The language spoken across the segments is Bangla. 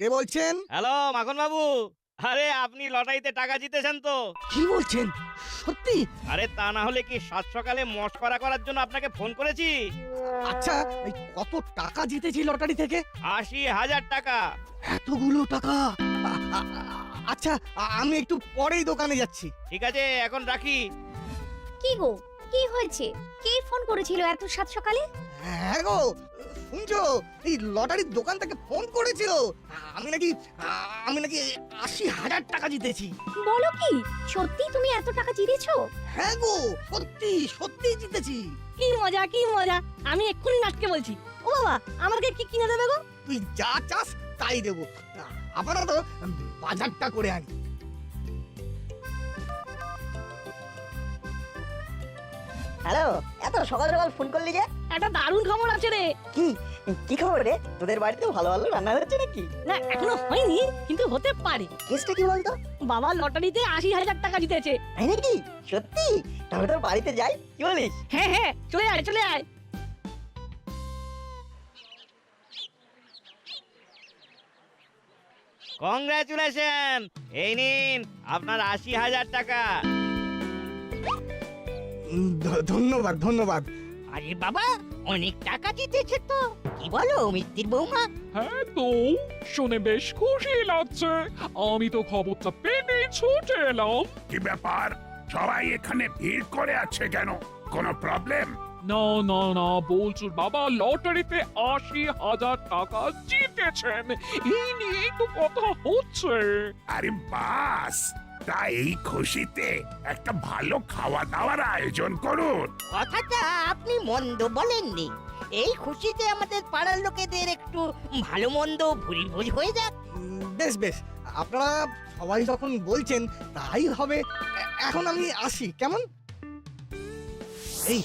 কে বলছেন? হ্যালো মাখন বাবু, আরে আপনি লটারিতে টাকা জিতেছেন তো? কি বলছেন? সত্যি? আরে তা না হলে কি সাত সকালে মশকরা করার জন্য আপনাকে ফোন করেছি। আচ্ছা, এই কত টাকা জিতেছি লটারি থেকে? ৮০,০০০ টাকা। এতগুলো টাকা? আচ্ছা, আমি একটু পরেই দোকানে যাচ্ছি। ঠিক আছে, এখন রাখি। কি গো, কি হয়েছে? কে ফোন করেছিল এত সাত সকালে? হ্যাঁ গো, শুনছো? এই লটারির দোকান থেকে ফোন করেছিল। আমি নাকি ৮০,০০০ টাকা জিতেছি। বলো কি, সত্যি তুমি এত টাকা জিতেছো? হ্যাঁ গো, সত্যি সত্যি জিতেছি। কি মজা কি মজা! আমি এক্ষুনি নাটকে বলছি। ও বাবা, আমাকে কি কিনে দেবে গো? তুই যা চাস তাই দেবো। আপাতত বাজারটা করে আনি। হ্যালো, এত সকাল সকাল ফোন করলি যে? একটা দারুণ খবর আছে রে। কি কি খবর রে? তোদের বাড়িতে ভালো ভালো রান্না হচ্ছে নাকি? না, এখনো হয়নি, কিন্তু হতে পারে। কেসটা কি বলতো? বাবা লটারিতে ৮০,০০০ টাকা জিতেছে। তাই নাকি? সত্যি? তাহলে তোর বাড়িতে যাই, কি বলিস? হ্যাঁ হ্যাঁ, চলে আয় চলে আয়। কংগ্রাচুলেশন, এই নিন আপনার ৮০,০০০ টাকা। ধন্যবাদ ধন্যবাদ। আরে বাবা, অনেক টাকা জিতেছে তো। কি বলো মিত্তির বৌমা? হ্যাঁ তো, শুনে বেশ খুশি লাগছে। আমি তো খবরটা পেতে ছুটে এলাম। কি ব্যাপার, সবাই এখানে ভিড় করে আছে কেন? কোনো প্রবলেম? না না না, বলছুর বাবা লটারিতে ৮০,০০০ টাকা জিতেছেন, এই নিয়েই তো কথা হচ্ছে। আরে বাস, তা এই খুশিতে একটা ভালো খাওয়া দাওয়ার আয়োজন করুন। কথাটা আপনি মন্দ বলেননি। এই খুশিতে আমাদের পাড়ার লোকেদের একটু ভালো মন্দ ভুরি ভোজ হয়ে যাক। বেশ বেশ, আপনারা সবাই যখন বলছেন তাই হবে। এখন আমি আসি, কেমন? এই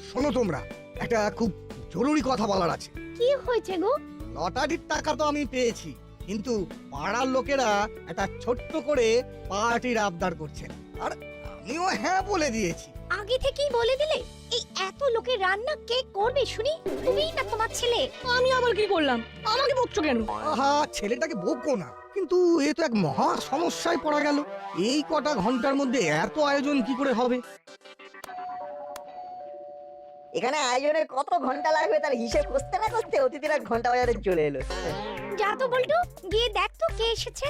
শোনো, তোমরা একটা খুব জরুরি কথা বলার আছে। কি হয়েছে গো? লটারির টাকা তো আমি পেয়েছি, কিন্তু পাড়ার লোকেরা একটা ছোট্ট করে পার্টির আবদার করছেন, আর আমিও হ্যাঁ বলে দিয়েছি। আগে থেকেই বলে দিলে? এই এত লোকের রান্না কে করবে শুনি? তুমিই না তোমার ছেলে? আমি আবার কি করলাম? আমাকে বকছো কেন? আহা, ছেলেটাকে বকবো না, কিন্তু এ তো এক মহা সমস্যায় পড়া গেল। এই কটা ঘন্টার মধ্যে এত আয়োজন কি করে হবে? এখানে আয়োজনের কত ঘন্টা লাগবে তার হিসেব করতে না করতে অতিথিরা ঘন্টা বাজারে চলে এলো। যা তো বলটু, গিয়ে দেখ তো কে এসেছে।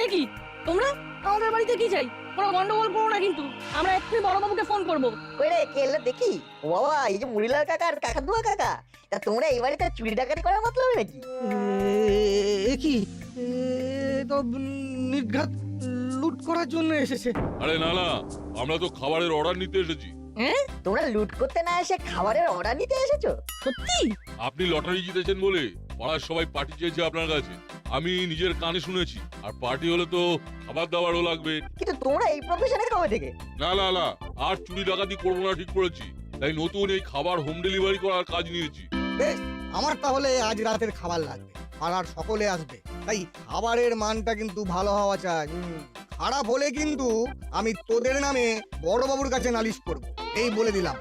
এ কি, তোমরা আমাদের বাড়িতে কি চাই? কোনো গন্ডগোল করো না কিন্তু। আমরা এক্ষুনি বড়বাবুকে ফোন করবো। কই রে, কে এলো দেখি? ও বাবা, এই যে মুড়িলাল কাকা আর কাকাতুয়া কাকা, তা তোমরা এই বাড়িতে চুরি ডাকাতি করার মতলব নাকি? এ কি, এ তো নির্ঘাত লুট করার জন্য এসেছে। আরে না না, আমরা তো খাবারের অর্ডার নিতে এসেছি। হ্যাঁ, তোমরা লুট করতে না এসে খাবারের অর্ডার নিতে এসেছো? সত্যি? আপনি লটারি জিতেছেন বলে পাড়ার সবাই পার্টি চেয়েছে আপনার কাছে। আমি নিজের কানে শুনেছি, আর পার্টি হলে তো খাবার দাবারও লাগবে। কিন্তু তোমরা এই প্রফেশনে কবে থেকে? না না না, আর চুরি ডাকাতি করবো না ঠিক করেছি, তাই নতুন এই খাবার হোম ডেলিভারি করার কাজ নিয়েছি। বেশ, আমার তাহলে আজ রাতের খাবার লাগবে, পাড়ার সকলে আসবে, তাই খাবারের মানটা কিন্তু ভালো হওয়া চাই। খারাপ হলে কিন্তু আমি তোদের নামে বড়বাবুর কাছে নালিশ করব, এই বলে দিলাম।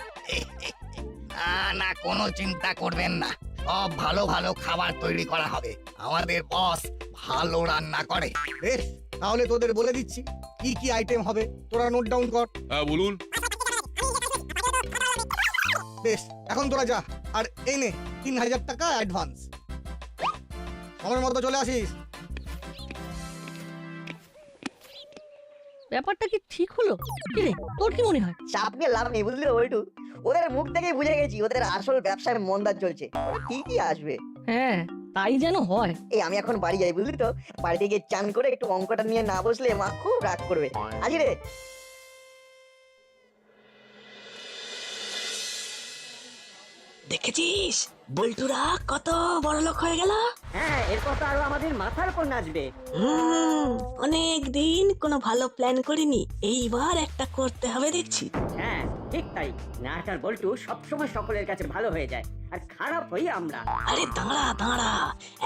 না না, কোনো চিন্তা করবেন না, সব ভালো ভালো খাবার তৈরি করা হবে। আমাদের বস ভালো রান্না করে। বেশ, তাহলে তোদের বলে দিচ্ছি কি কি আইটেম হবে, তোরা নোট ডাউন কর। হ্যাঁ বলুন। বেশ, এখন তোরা যা, আর এই নে ৩,০০০ টাকা অ্যাডভান্স। সময় মতো চলে আসিস। ব্যাপারটা কি ঠিক হলো? কি রে, তোর কি মনে হয়? চাপ নিয়ে লাভ নেই, বুঝলি ওইটু? ওদের মুখ থেকেই বুঝে গেছি ওদের আসল ব্যবসায় মন্দা চলছে। কি আসবে? হ্যাঁ, তাই যেন হয়। এই আমি এখন বাড়ি যাই, বুঝলি তো? বাড়িতে গিয়ে চান করে একটু অঙ্কটা নিয়ে না বসলে মা খুব রাগ করবে। আজি রে। দেখেছিস বল্টুরা কত বড় লোক হয়ে গেল? হ্যাঁ, এরপর তো আরো আমাদের মাথার উপর নাচবে। অনেক দিন কোনো ভালো প্ল্যান করিনি, এইবার একটা করতে হবে দেখছি। হ্যাঁ ঠিক তাই, নাট আর বল্টু সবসময় সকলের কাছে ভালো হয়ে যায়, আর খারাপ হই আমরা। আরে দাঁড়া দাঁড়া,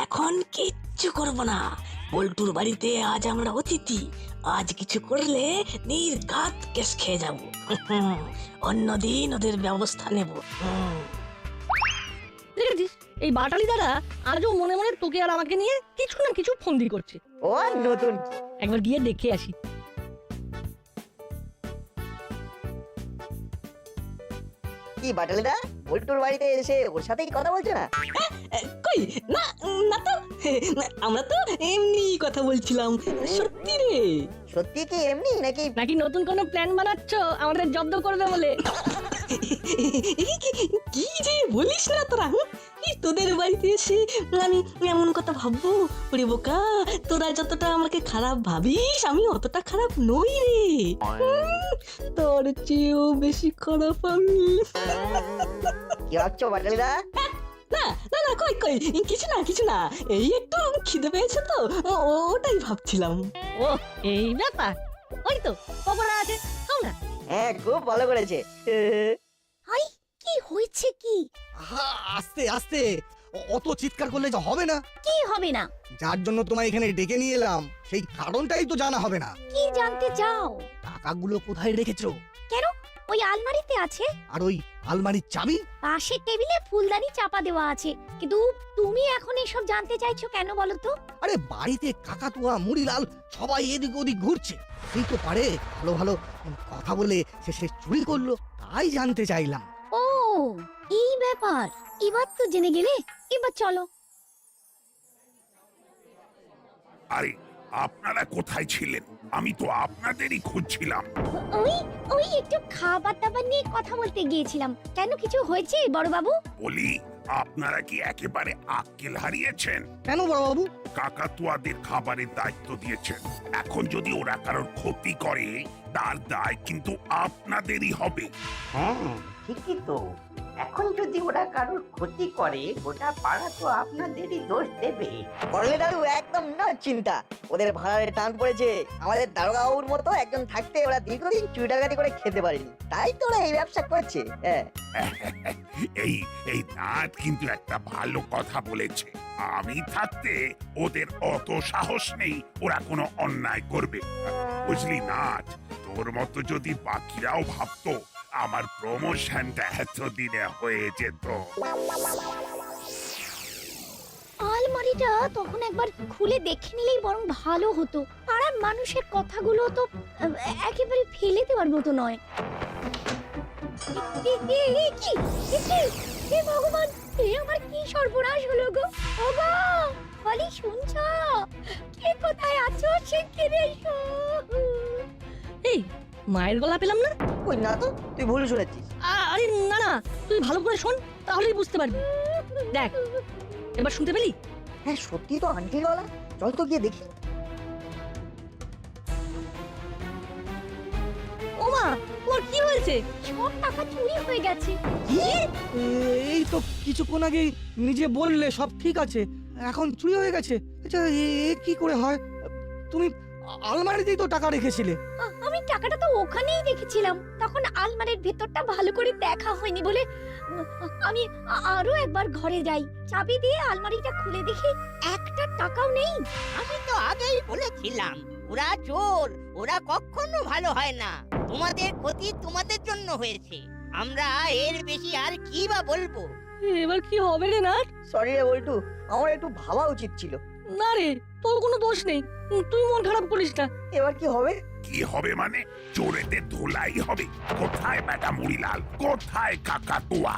এখন কিচ্ছু করব না। বল্টুর বাড়িতে আজ আমরা অতিথি, আজ কিছু করলে নির্ঘাত কেস খেয়ে যাব। অন্যদিন ওদের ব্যবস্থা নেব। এই বাটালি দাদা আজও মনে মনে তোকে আর আমাকে নিয়ে কিছু না কিছু ফন্দি করছে। ও আর নতুন কি? একবার গিয়ে দেখে আসি। কি বাটালিদা বল্টুর বাড়িতে এসে ওর সাথেই কথা বলছো না? কই না, না তো আমরা তো এমনি কথা বলছিলাম। সত্যি রে। সত্যি কি এমনি নাকি? নাকি নতুন কোনো প্ল্যান বানাচ্ছ আমাদের জব্দ করবে বলে? কি যে বলিস না তোরা, এই তোদের বাড়িতে এসে আমি এমন কথা ভাববো? ওরে বোকা, তোরা যতটা আমাকে খারাপ ভাবিস আমি অতটা খারাপ নই রে। তোর চেয়েও বেশি খারাপ আমি। কি ভাবছো বাটালিদা? না না না, কই কই কিছু না, এই একটু খিদে পেয়েছে তো ওটাই ভাবছিলাম। ও এই ব্যাপার, ওই তো পকোড়া আছে, খাও না। হ্যাঁ খুব ভালো করেছে। হাই, কি হয়েছে কি? আহা, আস্তে আস্তে, অত চিৎকার করলে যা হবে না। কি হবে না? যার জন্য তোমায় এখানে ডেকে নিয়ে এলাম সেই কারণটাই তো জানা হবে না। কি জানতে চাও? টাকাগুলো কোথায় রেখেছো? কেন, ওই আলমারিতে আছে। আর ওই আলমারির চাবি? পাশের টেবিলে ফুলদানি চাপা দেওয়া আছে। কিন্তু তুমি এখন এসব জানতে চাইছো কেন বলো তো? আরে বাড়িতে কাকাতুয়া মুড়িলাল সবাই এদিক ওদিক ঘুরছে, সেই তো পারে ভালো ভালো কথা বলে সে চুরি করলো, তাই জানতে চাইলাম। ও এই ব্যাপার, এবার তো জেনে গেলে। এবার চলো। আরে আপনারা কোথায় ছিলেন? আমি তো আপনাদেরই খুঁজছিলাম। ওই ওই একটু খাবার দাবার নিয়ে কথা বলতে গিয়েছিলাম। কেন, কিছু হয়েছে বড় বাবু? বলি, আপনারা কি একেবারে আক্কেল হারিয়েছেন? কেন বড়বাবু? কাকাতুয়াদের খাবারের দায়িত্ব দিয়েছেন, এখন যদি ওরা কারোর ক্ষতি করে তার দায় কিন্তু আপনাদেরই হবে। হ্যাঁ ঠিকই তো, এখন যদি ওরা কারোর ক্ষতি করে গোটা পাড়া তো আপনাদেরই দোষ দেবে। করলে দাদু একদম না চিন্তা, ওদের ভাড়ারে টান পড়েছে। আমাদের দারোগাবুর মতো একজন থাকতে ওরা দীর্ঘদিন চুরি ডাকাতি করে খেতে পারেনি, তাই তো ওরা এই ব্যবসা করছে। হ্যাঁ এই এই নাট কিন্তু একটা ভালো কথা বলেছে। আমি থাকতে ওদের অত সাহস নেই ওরা কোনো অন্যায় করবে, বুঝলি নাট? তোর মতো যদি বাকিরাও ভাবতো আমার প্রমোশনটা এতদিনে হয়ে যেত। আলমারিটা তখন একবার খুলে দেখে নিলেই বরং ভালো হতো। পাড়ার মানুষের কথাগুলো তো একেবারে ফেলে দেওয়ার মতো নয়। কি ভগবান, এ আমার কি সর্বনাশ হলো গো! ওগো বলি, শুনছো? কে কোথায় আছো শিগগির এসো। এই মায়ের গলা পেলাম না। ওই না তো, তুই ভুল শুনেছিস। আরে না না, তুই ভালো করে শোন, তাহলেই বুঝতে পারবি। দেখ, এবার শুনতে পেলি? হ্যাঁ সত্যি তো আন্টির গলা, চল তো গিয়ে দেখি। ওমা, তোর কি হয়েছে? সব টাকা চুরি হয়ে গেছে। এই তো কিছুক্ষণ আগেই নিজে বললে সব ঠিক আছে, এখন চুরি হয়ে গেছে। আচ্ছা এ কি করে হয়? তুমি আলমারিতেই তো টাকা রেখেছিলে। আমি টাকাটা তো ওখানেই রেখেছিলাম, তখন আলমারির ভেতরটা ভালো করে দেখা হয়নি বলে আমি আরো একবার ঘরে যাই। চাবি দিয়ে আলমারিটা খুলে দেখি একটা টাকাও নেই। আমি তো আগেই বলেছিলাম ওরা চোর, ওরা কখনো ভালো হয় না। তোমাদের ক্ষতি তোমাদের জন্য হয়েছে, আমরা এর বেশি আর কি বা বলবো। এবার কি হবে রে না? সরি রে বল্টু, আমার একটু ভাবা উচিত ছিল। না রে, তোর কোনো দোষ নেই, তুই মন খারাপ করিস না। এবার কি হবে? কি হবে মানে? চোরেতে ধুলাই হবে। কোথায় বেটা মুড়িলাল, কোথায় কাকাতুয়া?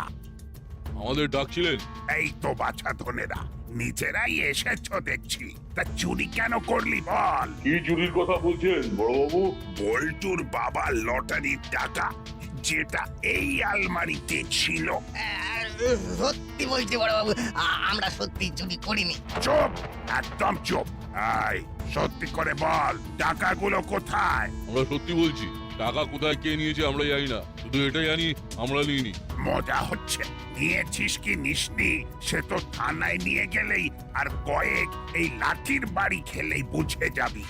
আমাদের ডাকছিলেন? এই তো বাছা ধনেরা, নিজেরাই এসেছ দেখছি। তা চুরি কেন করলি বল? কি চুরির কথা বলছেন বড়বাবু? বল্টুর বাবার লটারির টাকা, যেটা এই আলমারিতে ছিল। সত্যি বলছি বড় বাবু, আমরা সত্যি চুরি করিনি। চুপ, একদম চুপ। এই সত্যি করে বল, টাকাগুলো কোথায়? আমরা সত্যি বলছি, টাকা কোথায় কে নিয়েছে আমরা জানি না, শুধু এটা জানি আমরা নিইনি। মজা হচ্ছে? নিয়েছিস কি নিসনি সে তো থানায় নিয়ে গেলেই আর কয়েক এই লাঠির বাড়ি খেলেই বুঝে যাবি।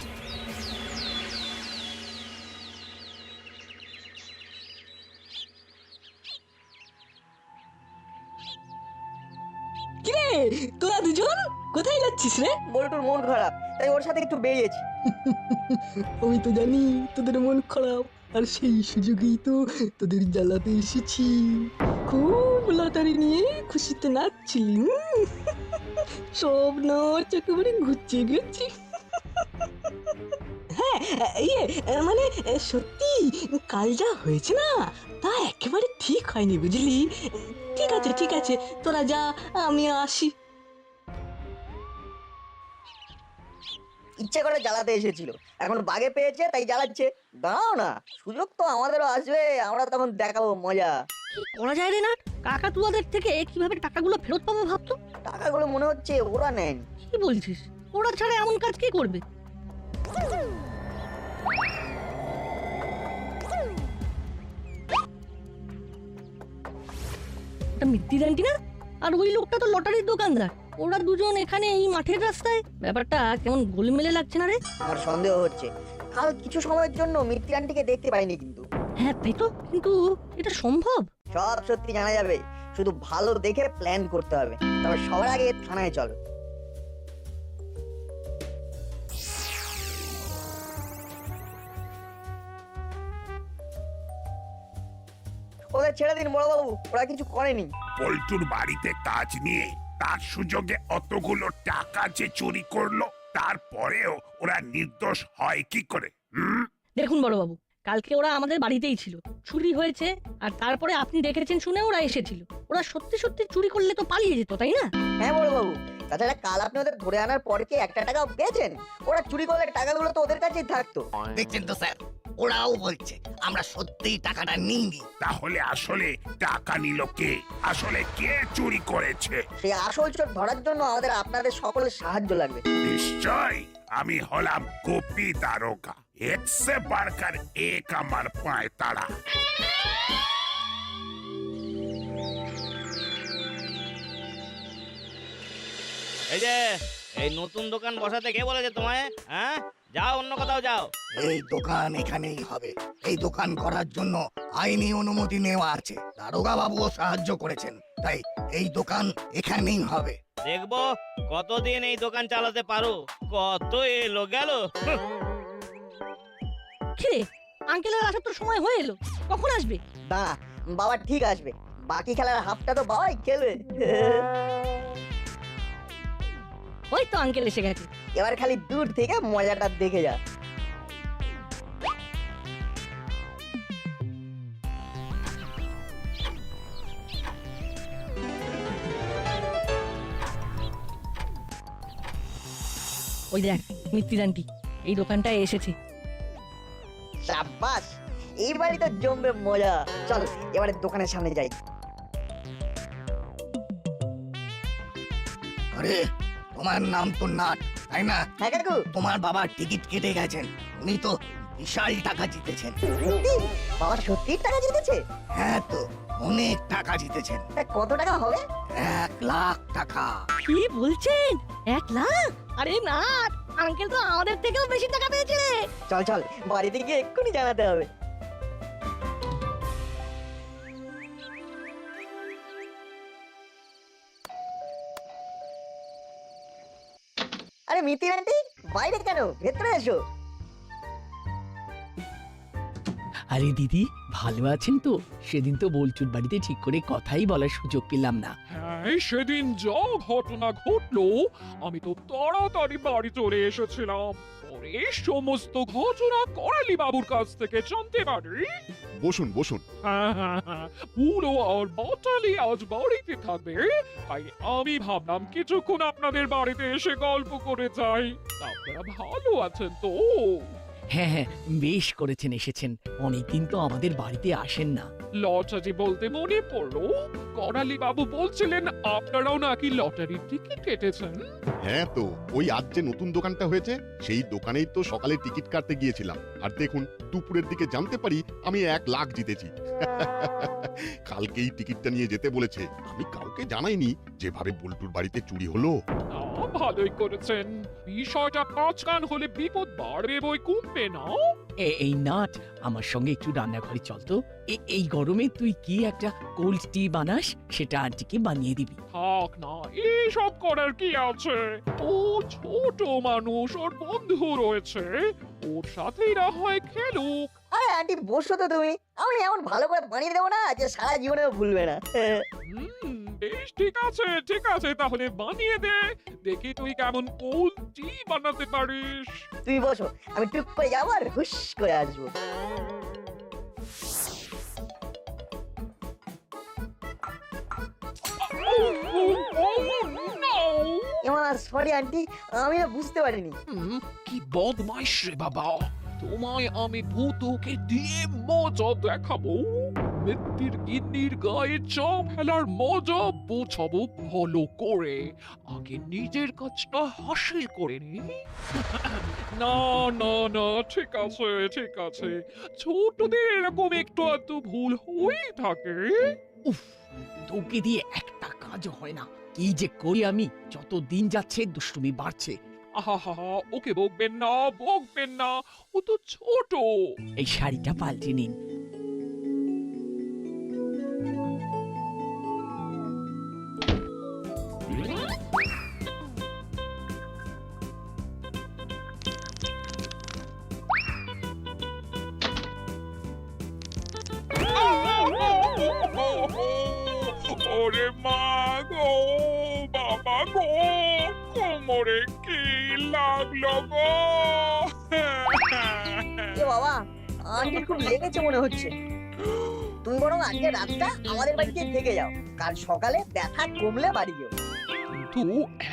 কিরে, তোরা দুজন কোথায় যাচ্ছিস রে? বল্টুর মন খারাপ, তাই ওর সাথে একটু বেরিয়েছি। আমি তো জানি তোদের মন খারাপ, আর সেই সুযোগেই তো তোদের জ্বালাতে এসেছি। খুব লটারি নিয়ে খুশিতে নাচছিলি, সব নাচ একেবারে ঘুরছে গেছি। হ্যাঁ, মানে সত্যি কাল যা হয়েছে না তা একেবারে ঠিক হয়নি, বুঝলি? ঠিক আছে তোরা যা, আমি আসি। ইচ্ছে করে জ্বালাতে এসেছিল, এখন বাগে পেয়েছে তাই জ্বালাচ্ছে। দাঁড়াও না, সুযোগ তো আমাদেরও আসবে, আমরা তখন দেখাবো মজা। কি করা যায় রে না? কাকাতুয়াদের থেকে কিভাবে টাকাগুলো ফেরত পাবো ভাবতো। টাকাগুলো মনে হচ্ছে ওরা নেন। কি বলছিস? ওরা ছাড়া এমন কাজ কি করবে? এটা মিত্তি জানটি না? আর ওই লোকটা তো লটারির দোকানদার। ওরা দুজন এখানে এই মাঠের রাস্তায়, ব্যাপারটা কেমন গোলমেলে লাগছে না রে? আমার সন্দেহ হচ্ছে কাল কিছু সময়ের জন্য মিত্তি আন্টিকে দেখতে পাইনি, কিন্তু হ্যাঁ তাই তো, কিন্তু এটা সম্ভব? সব সত্যি জানা যাবে, শুধু ভালো দেখে প্ল্যান করতে হবে। তবে সবার আগে থানায় চলো। ওদের ছেড়ে দিন বড়বাবু, ওরা কিছু করেনি। পল্টুর বাড়িতে কাজ নিয়ে তার সুযোগে অতগুলো টাকা যে চুরি করলো, তারপরেও ওরা নির্দোষ হয় কি করে? দেখুন বড়বাবু, কালকে ওরা আমাদের বাড়িতেই ছিল, চুরি হয়েছে, আর তারপরে আপনি দেখেছেন শুনে ওরা এসেছিল। ওরা সত্যি সত্যি চুরি করলে তো পালিয়ে যেত, তাই না? হ্যাঁ বড়বাবু, তাছাড়া কাল আপনি ওদের ধরে আনার পরে কি একটা টাকাও পেয়েছেন? ওরা চুরি করলে টাকাগুলো তো ওদের কাছেই থাকতো। দেখছেন তো স্যার, ওরাও বলছে আমরা সত্যিই টাকাটা নিইনি। তাহলে আসলে টাকা নিল কে? আসলে কে চুরি করেছে? সেই আসল চোর ধরার জন্য আমাদের আপনাদের সকলের সাহায্য লাগবে। নিশ্চয়, আমি হলাম গোপী দারোগা। একসে বাড়কার এক আমার পায় তারা। এই যে এই নতুন দোকান বসাতে কে বলেছে তোমায়? হ্যাঁ, যাও অন্য কোথাও যাও। এই দোকান এখানেই হবে। এই দোকান করার জন্য আইনি অনুমতি নেওয়া আছে, দারোগা বাবুও সাহায্য করেছেন, তাই এই দোকান এখানেই হবে। দেখবো কতদিন এই দোকান চালাতে পারো। কত এলো গেল। কিরে, আঙ্কেলের আসার তো সময় হয়ে এলো, কখন আসবে? না বাবা ঠিক আসবে, বাকি খেলার হাফটা তো বাবাই খেলবে। ওই তো আঙ্কেল এসে গেছে। এবার খালি দূর থেকে মজাটা দেখে যা। ওই দেখ মিত্তির আন্টি এই দোকানটায় এসেছে। সাব্বাস, এই বাড়ি তো জমবে মজা। চল এবারে দোকানের সামনে যাই। আরে তোমার নাম তো নাট, তাই না? হ্যাঁ কাকু। তোমার বাবা টিকিট কেটে গেছেন, উনি তো বিশাল টাকা জিতেছেন। বাবা সত্যি টাকা জিতেছে? হ্যাঁ তো, অনেক টাকা জিতেছেন। কত টাকা হবে? 1 লাখ টাকা। কি বলছেন? 1 লাখ? আরে না, আঙ্কেল তো আমাদের থেকেও বেশি টাকা পেয়েছে। চল চল, বাড়িতে গিয়ে এক্ষুনি জানাতে হবে। আরে মিতির আন্টি, বাইরে কেন? ভেতরে এসো। আরে দিদি, ভালো আছেন তো? সেদিন তো বলচুর বাড়িতে ঠিক করে কথাই বলার সুযোগ পেলাম না। হ্যাঁ, সেদিন যা ঘটনা ঘটলো আমি তো তাড়াতাড়ি বাড়ি চলে এসেছিলাম। পরে সমস্ত ঘটনা করালি বাবুর কাছ থেকে জানতে পারি। বসুন বসুন। হ্যাঁ, পুরো আর বাটালি আজ বাড়িতে থাকবে, তাই আমি ভাবলাম কিছুক্ষণ আপনাদের বাড়িতে এসে গল্প করে যাই। আপনারা ভালো আছেন তো? হ্যাঁ হ্যাঁ, বেশ করেছেন এসেছেন, অনেকদিন তো আমাদের বাড়িতে আসেন না। লটারি বলতে মনে পড়লো, করালি বাবু বলছিলেন আপনারাও নাকি লটারির টিকিট কেটেছেন। হ্যাঁ তো, ওই আজ যে নতুন দোকানটা হয়েছে সেই দোকানেই তো সকালে টিকিট কাটতে গিয়েছিলাম, আর দেখুন দুপুরের দিকে জানতে পারি আমি 1 লাখ জিতেছি। কালকেই টিকিটটা নিয়ে যেতে বলেছে, আমি কাউকে জানাইনি। যেভাবে বল্টুর বাড়িতে চুরি হলো। ভালোই করেছেন, বিষয়টা কাঁচকান হলে বিপদ বাড়বে বই কমবে না। এই নাট, আমার সঙ্গে একটু রান্নাঘরে চল তো। এই গরমে তুই কি একটা কোল্ড টি বানাস, সেটা আন্টিকে বানিয়ে দিবি। থাক না, এইসব করার কি আছে? ও ছোট মানুষ, ওর বন্ধু রয়েছে, ওর সাথেই না হয় খেলুক। আরে আন্টি বসো তো তুমি, আমি এমন ভালো করে বানিয়ে দেবো না যে সারা জীবনেও ভুলবে না। বেশ ঠিক আছে তাহলে বানিয়ে দে, দেখি তুই কেমন কোল্ড টি বানাতে পারিস। তুমি বসো, আমি টুক করে যাবো আর হুশ করে আসবো। সরি আন্টি, আমি না বুঝতে পারিনি। কি বদমাইশ রে বাবা, তোমায় আমি ভূতকে দিয়ে মজা দেখাবো। মিত্তির গিন্নির গায়ে চাপ ফেলার মজা বোঝাবো ভালো করে, আগে নিজের কাজটা হাসিল করে নি। না না না, ঠিক আছে, ছোটদের এরকম একটু আধটু ভুল হয়েই থাকে। উফ, তোকে দিয়ে একটা কাজ হয় না। কি যে করি আমি, যত দিন যাচ্ছে দুষ্টুমি বাড়ছে। আহা, ওকে বকবেন না, ও তো ছোট। এই শাড়িটা পাল্টে নিন। ওরে মা গো, বাবা গো, কোমরে কি লাগলো গো? এ বাবা, আন্টির খুব লেগেছে মনে হচ্ছে। তুমি বরং আজকে রাতটা আমাদের বাড়িতে থেকে যাও, কাল সকালে ব্যথা কমলে বাড়ি যেও। কিন্তু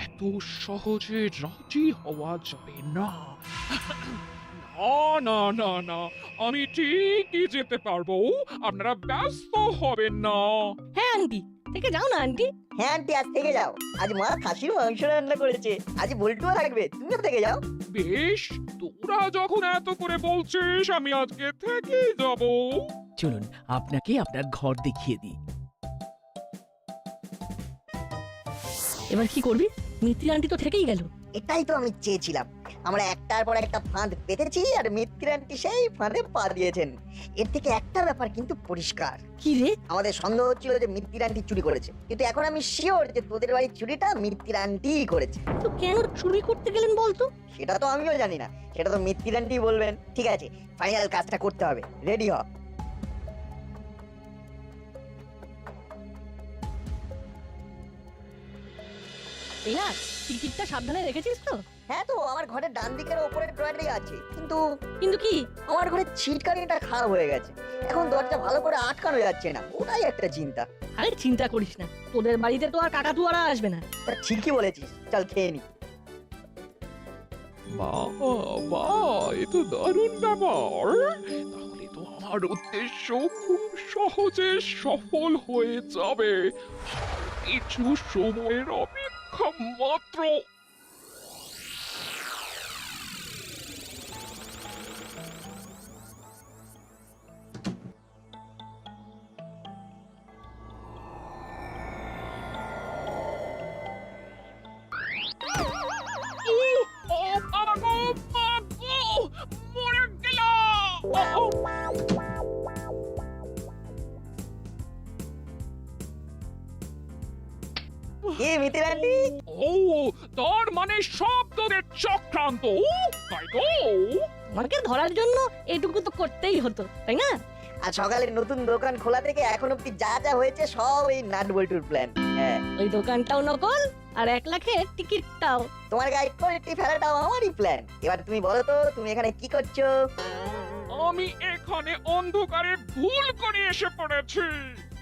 এত সহজে রাজি হওয়া যাবে না। না, আমি ঠিকই যেতে পারবো, আপনারা ব্যস্ত হবেন না। হ্যাঁ আন্টি, থেকে যাও না আন্টি। হ্যাঁ আন্টি, আজ থেকে যাও। আজ মা খাসির মাংস রান্না করেছে, আজ বল্টুও থাকবে, তুমিও থেকে যাও। বেশ, তোরা যখন এত করে বলছিস আমি আজকে থেকেই যাব। চলুন আপনাকে আপনার ঘর দেখিয়ে দিই। এবার কি করবি? মিত্রি আন্টি তো থেকেই গেল। এটাই তো আমি চেয়েছিলাম। আমরা একটার পর একটা ফাঁদ পেতেছি আর মিত্তির আন্টি সেই ফাঁদে পা দিয়েছেন। এর থেকে একটা ব্যাপার কিন্তু পরিষ্কার। কি রে? আমাদের সন্দেহ হচ্ছিল যে মিত্তির আন্টি চুরি করেছে, কিন্তু এখন আমি শিওর যে তোদের বাড়ির চুরিটা মিত্তির আন্টিই করেছে। তো কেন চুরি করতে গেলেন বলতো? সেটা তো আমিও জানি না, সেটা তো মিত্তির আন্টি বলবেন। ঠিক আছে, ফাইনাল কাজটা করতে হবে, রেডি হ। এই না, টিকিটটা সাবধানে রেখেছিস তো? হ্যাঁ তো, আমার ঘরের ডান দিকের ওপরের ড্রয়ারে আছে, কিন্তু কি? আমার ঘরের ছিটকারিটা খারাপ হয়ে গেছে, এখন দরজা ভালো করে আটকানো যাচ্ছে না, ওটাই একটা চিন্তা। আরে চিন্তা করিস না, তোদের বাড়িতে তো আর কাকাতুয়ারা আসবে না। তা ঠিকই বলেছিস, চল খেয়ে নি। বাবা, এ তো দারুণ ব্যাপার। তাহলে তো আমার উদ্দেশ্য খুব সহজে সফল হয়ে যাবে। কিছু সময়ের অপেক্ষা মাত্র। মরে গেল। কি মিত্তির আন্টি? ও, তার মানে সব তোদের চক্রান্ত, তাই তো? আমাকে ধরার জন্য এটুকু তো করতেই হতো, তাই না? আর সকালে নতুন দোকান খোলা থেকে এখন অব্দি যা যা হয়েছে সব এই নাট বল্টুর প্ল্যান। হ্যাঁ, ওই দোকানটাও নকল আর 1 লাখের টিকিটটাও। তোমার গায়ে কোয়ালিটি ফেলাটাও আমারই প্ল্যান। এবার তুমি বলো তো, তুমি এখানে কি করছো? আমি এখানে অন্ধকারে ভুল করে এসে পড়েছি।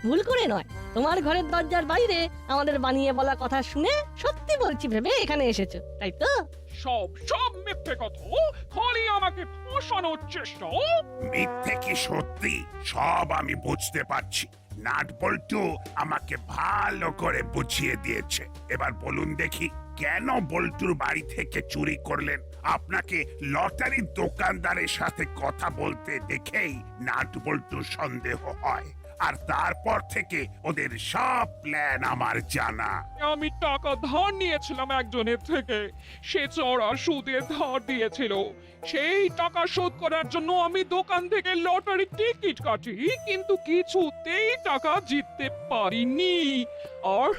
ভুল করে নয়, তোমার ঘরের দরজার বাইরে আমাদের বানিয়ে বলা কথা শুনে সত্যি বলছি ভেবে এখানে এসেছো, তাই তো? সব মিথ্যে কথা, খালি আমাকে ফাঁসানোর চেষ্টা। মিথ্যে কি সত্যি সব আমি বুঝতে পারছি। নাট বল্টু আমাকে ভালো করে বুঝিয়ে দিয়েছে। এবার বলুন দেখি, কেন বল্টুর বাড়ি থেকে চুরি করলেন? আপনাকে লটারির দোকানদারের সাথে কথা বলতে দেখেই নাট বল্টুর সন্দেহ হয়, আর তারপর থেকে ওদের সব প্ল্যান আমার জানা। আমি টাকা ধার নিয়েছিলাম একজনের থেকে, সে চড়া সুদে ধার দিয়েছিল। সেই টাকা শোধ করার জন্য আমি দোকান থেকে লটারি টিকিট কাটি, কিন্তু কিছুতেই টাকা জিততে পারিনি। আর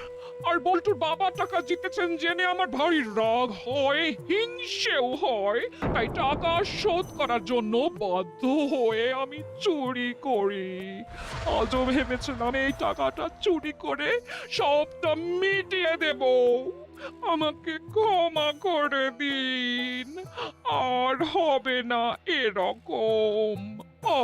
আর বল্টুর বাবা টাকা জিতেছেন জেনে আমার ভারী রাগ হয়, হিংসেও হয়। তাই টাকা শোধ করার জন্য বাধ্য হয়ে আমি চুরি করি। আজও ভেবেছিলাম এই টাকাটা চুরি করে সবটা মিটিয়ে দেব। আমাকে ক্ষমা করে দিন, আর হবে না এরকম। ও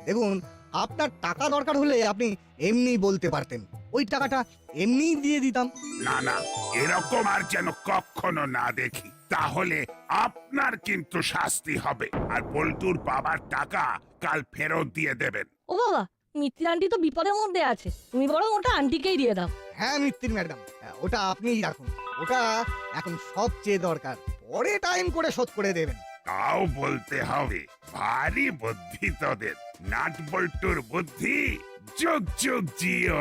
দেখুন, আপনার টাকা দরকার হলে আপনি এমনি বলতে পারতেন, ওই টাকাটা এমনিই দিয়ে দিতাম। না না, এরকম আর যেন কখনো না দেখি, তাহলে আপনার কিন্তু শাস্তি হবে। আর বল্টুর বাবার টাকা কাল ফেরত দিয়ে দেবেন। ও বাবা, মিত্তির আন্টি তো বিপদের মধ্যে আছে, তুমি বরং ওটা আন্টিকেই দিয়ে দাও। হ্যাঁ মিত্তির ম্যাডাম, ওটা আপনিই রাখুন, ওটা এখন সবচেয়ে দরকার, পরে টাইম করে শোধ করে দেবেন। তাও বলতে হবে, ভারী বুদ্ধি তোদের। নাট বল্টুর বুদ্ধি যুগ যুগ জিও।